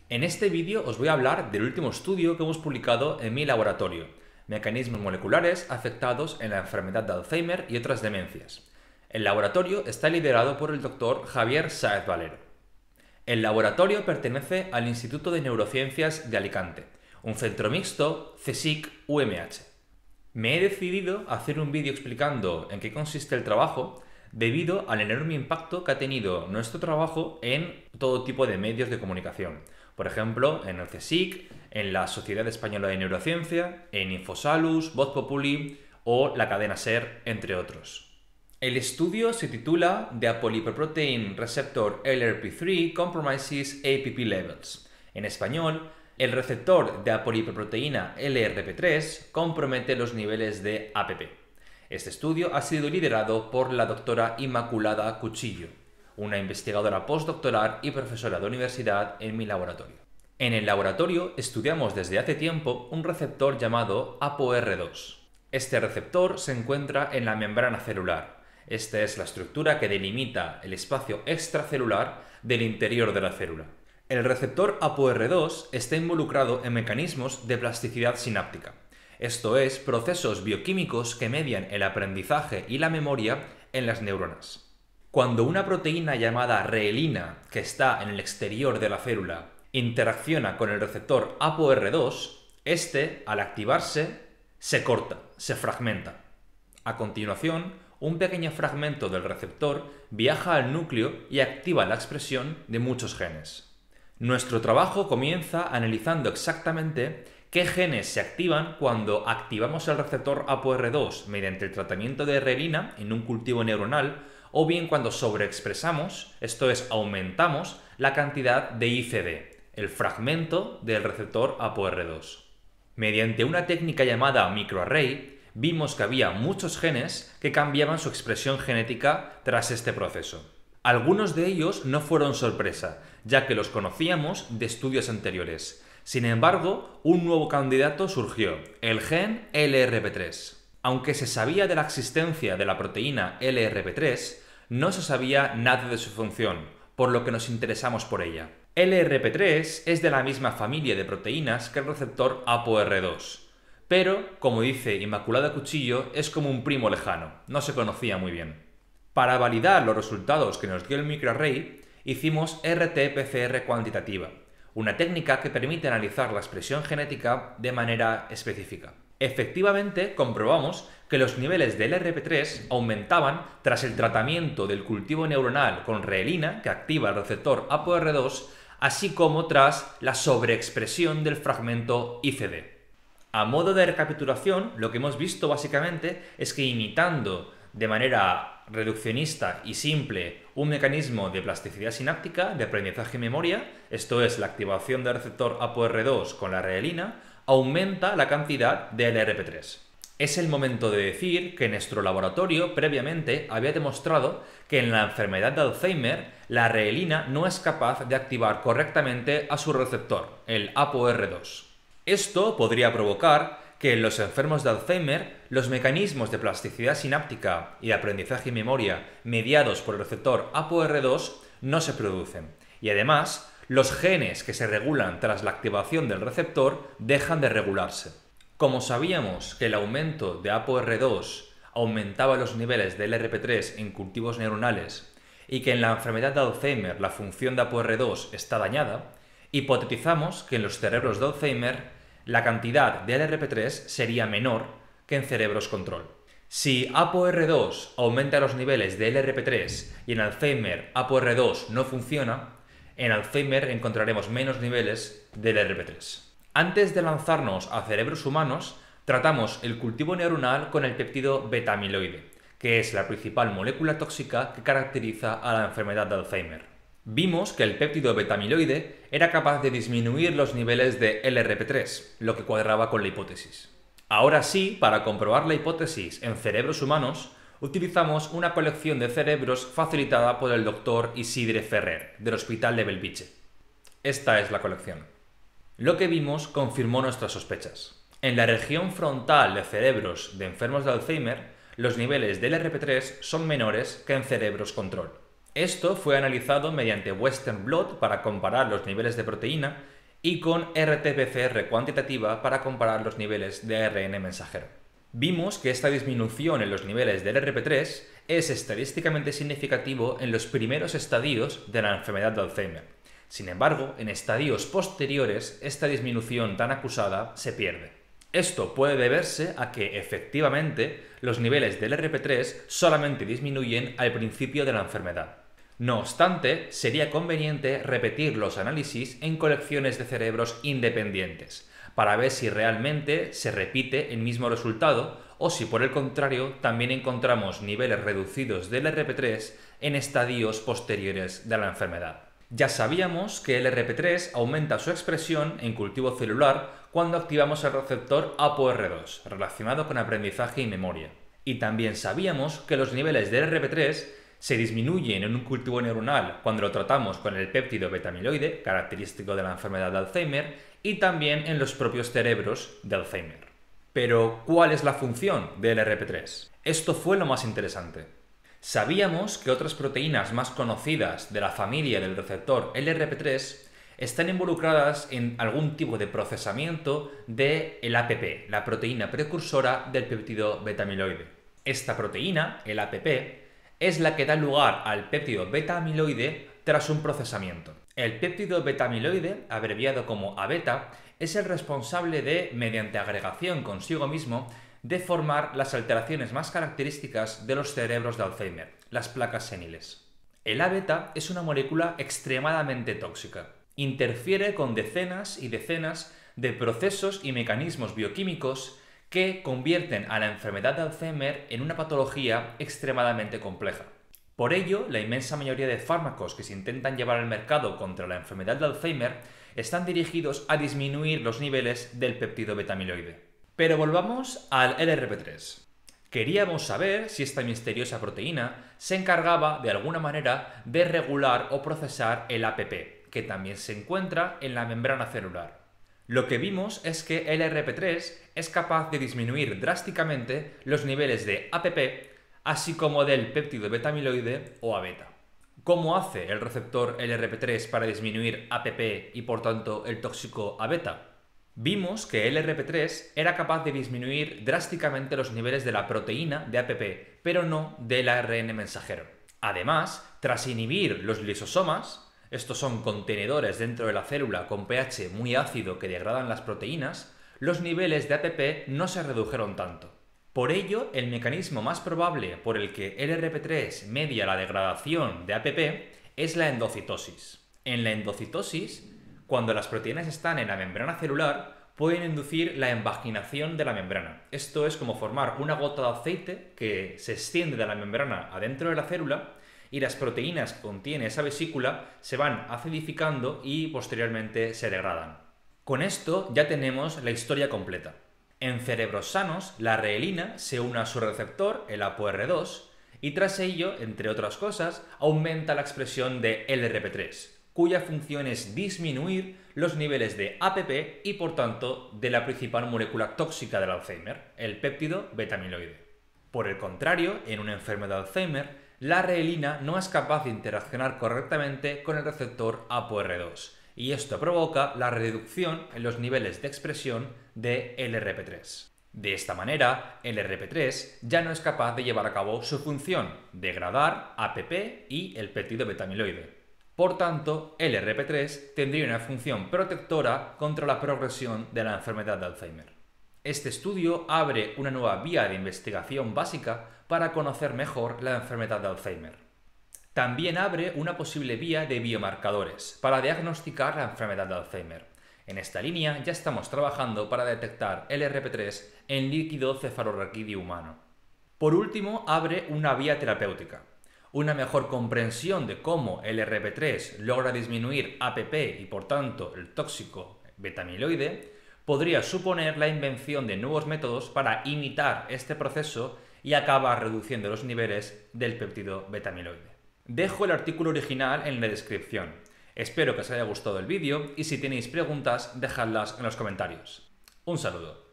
En este vídeo os voy a hablar del último estudio que hemos publicado en mi laboratorio, mecanismos moleculares afectados en la enfermedad de Alzheimer y otras demencias. El laboratorio está liderado por el doctor Javier Sáez Valero. El laboratorio pertenece al Instituto de Neurociencias de Alicante, un centro mixto CSIC-UMH. Me he decidido a hacer un vídeo explicando en qué consiste el trabajo debido al enorme impacto que ha tenido nuestro trabajo en todo tipo de medios de comunicación. Por ejemplo, en el CSIC, en la Sociedad Española de Neurociencia, en Infosalus, Voz Populi o la cadena SER, entre otros. El estudio se titula The Apolipoprotein Receptor LRP3 Compromises APP Levels. En español, el receptor de apolipoproteína LRP3 compromete los niveles de APP. Este estudio ha sido liderado por la doctora Inmaculada Cuchillo, una investigadora postdoctoral y profesora de universidad en mi laboratorio. En el laboratorio estudiamos desde hace tiempo un receptor llamado ApoR2. Este receptor se encuentra en la membrana celular. Esta es la estructura que delimita el espacio extracelular del interior de la célula. El receptor ApoR2 está involucrado en mecanismos de plasticidad sináptica. Esto es, procesos bioquímicos que median el aprendizaje y la memoria en las neuronas. Cuando una proteína llamada reelina, que está en el exterior de la célula, interacciona con el receptor ApoR2, este, al activarse, se corta, se fragmenta. A continuación, un pequeño fragmento del receptor viaja al núcleo y activa la expresión de muchos genes. Nuestro trabajo comienza analizando exactamente qué genes se activan cuando activamos el receptor ApoR2 mediante el tratamiento de reelina en un cultivo neuronal o bien cuando sobreexpresamos, esto es, aumentamos la cantidad de ICD, el fragmento del receptor ApoR2. Mediante una técnica llamada microarray, vimos que había muchos genes que cambiaban su expresión genética tras este proceso. Algunos de ellos no fueron sorpresa, ya que los conocíamos de estudios anteriores. Sin embargo, un nuevo candidato surgió, el gen LRP3. Aunque se sabía de la existencia de la proteína LRP3, no se sabía nada de su función, por lo que nos interesamos por ella. LRP3 es de la misma familia de proteínas que el receptor ApoR2, pero, como dice Inmaculada Cuchillo, es como un primo lejano, no se conocía muy bien. Para validar los resultados que nos dio el microarray, hicimos RT-PCR cuantitativa, una técnica que permite analizar la expresión genética de manera específica. Efectivamente, comprobamos que los niveles del LRP3 aumentaban tras el tratamiento del cultivo neuronal con reelina, que activa el receptor ApoR2, así como tras la sobreexpresión del fragmento ICD. A modo de recapitulación, lo que hemos visto básicamente es que imitando de manera reduccionista y simple un mecanismo de plasticidad sináptica, de aprendizaje y memoria, esto es la activación del receptor ApoR2 con la reelina, aumenta la cantidad de LRP3. Es el momento de decir que nuestro laboratorio previamente había demostrado que en la enfermedad de Alzheimer la reelina no es capaz de activar correctamente a su receptor, el ApoR2. Esto podría provocar que en los enfermos de Alzheimer los mecanismos de plasticidad sináptica y de aprendizaje y memoria mediados por el receptor ApoR2 no se producen. Y además, los genes que se regulan tras la activación del receptor dejan de regularse. Como sabíamos que el aumento de ApoR2 aumentaba los niveles de LRP3 en cultivos neuronales y que en la enfermedad de Alzheimer la función de ApoR2 está dañada, hipotetizamos que en los cerebros de Alzheimer la cantidad de LRP3 sería menor que en cerebros control. Si ApoR2 aumenta los niveles de LRP3 y en Alzheimer ApoR2 no funciona, en Alzheimer encontraremos menos niveles de LRP3. Antes de lanzarnos a cerebros humanos, tratamos el cultivo neuronal con el péptido beta-amiloide, que es la principal molécula tóxica que caracteriza a la enfermedad de Alzheimer. Vimos que el péptido beta-amiloide era capaz de disminuir los niveles de LRP3, lo que cuadraba con la hipótesis. Ahora sí, para comprobar la hipótesis en cerebros humanos, utilizamos una colección de cerebros facilitada por el doctor Isidre Ferrer, del Hospital de Bellvitge. Esta es la colección. Lo que vimos confirmó nuestras sospechas. En la región frontal de cerebros de enfermos de Alzheimer, los niveles de LRP3 son menores que en cerebros control. Esto fue analizado mediante Western blot para comparar los niveles de proteína y con RT-PCR cuantitativa para comparar los niveles de ARN mensajero. Vimos que esta disminución en los niveles del RP3 es estadísticamente significativo en los primeros estadios de la enfermedad de Alzheimer. Sin embargo, en estadios posteriores, esta disminución tan acusada se pierde. Esto puede deberse a que, efectivamente, los niveles del RP3 solamente disminuyen al principio de la enfermedad. No obstante, sería conveniente repetir los análisis en colecciones de cerebros independientes, para ver si realmente se repite el mismo resultado o si por el contrario también encontramos niveles reducidos del RP3 en estadios posteriores de la enfermedad. Ya sabíamos que el RP3 aumenta su expresión en cultivo celular cuando activamos el receptor ApoR2, relacionado con aprendizaje y memoria. Y también sabíamos que los niveles del RP3 se disminuyen en un cultivo neuronal cuando lo tratamos con el péptido beta-amiloide, característico de la enfermedad de Alzheimer, y también en los propios cerebros de Alzheimer. Pero, ¿cuál es la función del RP3? Esto fue lo más interesante. Sabíamos que otras proteínas más conocidas de la familia del receptor LRP3 están involucradas en algún tipo de procesamiento del APP, la proteína precursora del péptido beta-amiloide. Esta proteína, el APP, es la que da lugar al péptido beta-amiloide tras un procesamiento. El péptido beta-amiloide, abreviado como A-beta, es el responsable de, mediante agregación consigo mismo, de formar las alteraciones más características de los cerebros de Alzheimer, las placas seniles. El A-beta es una molécula extremadamente tóxica. Interfiere con decenas y decenas de procesos y mecanismos bioquímicos que convierten a la enfermedad de Alzheimer en una patología extremadamente compleja. Por ello, la inmensa mayoría de fármacos que se intentan llevar al mercado contra la enfermedad de Alzheimer están dirigidos a disminuir los niveles del péptido beta-amiloide. Pero volvamos al LRP3. Queríamos saber si esta misteriosa proteína se encargaba de alguna manera de regular o procesar el APP, que también se encuentra en la membrana celular. Lo que vimos es que el LRP3 es capaz de disminuir drásticamente los niveles de APP, así como del péptido beta-amiloide o A-beta. ¿Cómo hace el receptor LRP3 para disminuir APP y por tanto el tóxico A-beta? Vimos que el LRP3 era capaz de disminuir drásticamente los niveles de la proteína de APP, pero no del ARN mensajero. Además, tras inhibir los lisosomas, estos son contenedores dentro de la célula con pH muy ácido que degradan las proteínas, los niveles de APP no se redujeron tanto. Por ello, el mecanismo más probable por el que el LRP3 media la degradación de APP es la endocitosis. En la endocitosis, cuando las proteínas están en la membrana celular, pueden inducir la invaginación de la membrana. Esto es como formar una gota de aceite que se extiende de la membrana adentro de la célula y las proteínas que contiene esa vesícula se van acidificando y posteriormente se degradan. Con esto ya tenemos la historia completa. En cerebros sanos, la reelina se une a su receptor, el ApoR2, y tras ello, entre otras cosas, aumenta la expresión de LRP3, cuya función es disminuir los niveles de APP y, por tanto, de la principal molécula tóxica del Alzheimer, el péptido beta-amiloide. Por el contrario, en una enfermedad de Alzheimer, la reelina no es capaz de interaccionar correctamente con el receptor ApoR2, y esto provoca la reducción en los niveles de expresión de LRP3. De esta manera, el LRP3 ya no es capaz de llevar a cabo su función, degradar APP y el péptido beta-amiloide. Por tanto, el LRP3 tendría una función protectora contra la progresión de la enfermedad de Alzheimer. Este estudio abre una nueva vía de investigación básica para conocer mejor la enfermedad de Alzheimer. También abre una posible vía de biomarcadores para diagnosticar la enfermedad de Alzheimer. En esta línea ya estamos trabajando para detectar el LRP3 en líquido cefalorraquídeo humano. Por último, abre una vía terapéutica. Una mejor comprensión de cómo el LRP3 logra disminuir APP y por tanto el tóxico beta-amiloide podría suponer la invención de nuevos métodos para imitar este proceso y acabar reduciendo los niveles del péptido beta-amiloide. Dejo el artículo original en la descripción. Espero que os haya gustado el vídeo y si tenéis preguntas, dejadlas en los comentarios. Un saludo.